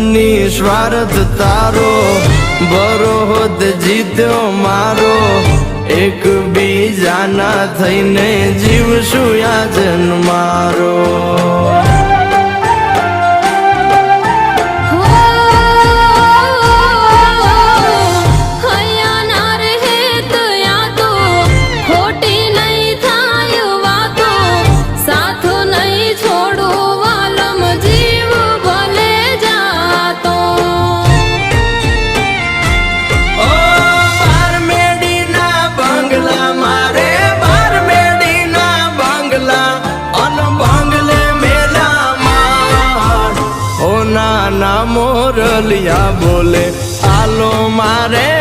નિસ્વાર્થ તારો ભરો હોત જીત્યો મારો એક બીજાના થઈને જીવશું આ જન્મારો મોરલિયા બોલે આલો મારે